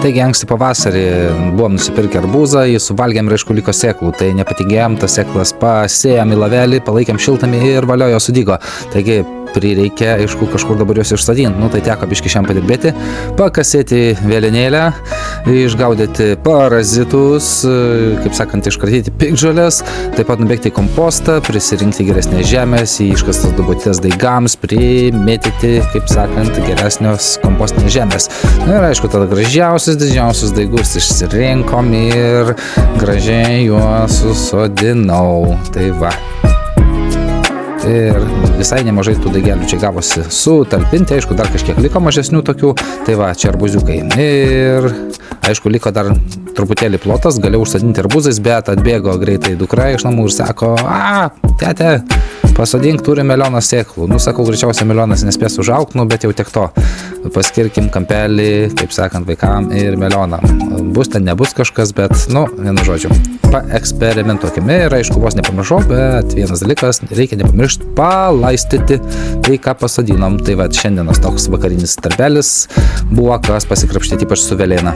Taigi anksti pavasarį buvom nusipirkę arbūzą, jį suvalgėm ir aišku liko sėklų, tai nepatingėjom, tas sėklas pasėjom į lavelį, palaikėm šiltami ir valio jo sudygo. Taigi prireikė, aišku, kažkur dabar juos išsodinti, tai teko biškį šiam padirbėti, pakasėti vėlinėlę, išgaudyti parazitus, kaip sakant, iškratyti piktžoles, taip pat nubėgti į kompostą, prisirinkti geresnės žemės, į iškastas duobutes daigams, primėtyti, kaip sakant, geresnios kompostinės žemės. Ir aišku, tada gražiausius, didžiausius daigus išsirinkom ir gražiai juos susodinau. Tai va. Ir visai nemažai tų daigelių čia gavosi sutalpinti, aišku, dar kažkiek liko mažesnių tokių, tai va, čia arbūziukai. Ir aišku, liko dar truputėlį plotas, galėjau užsadinti arbūzais, bet atbėgo greitai dukra iš namų ir sako, tete, pasodink, turi melionas sėklų. Sakau, greičiausiai melionas nespės užaugti, bet jau tiek to. Paskirkim kampelį, kaip sakant, vaikam ir melionam. Bus ten, nebus kažkas, bet, vienu žodžiu, paeksperimentuokime. Ir aišku, vos nepamiršau, bet vienas dalykas, reikia nepamiršti palaistyti tai, ką pasodinom. Tai va, šiandienos toks vakarinis tarpelis buvo, kas pasikrapštyti ypač su velėna.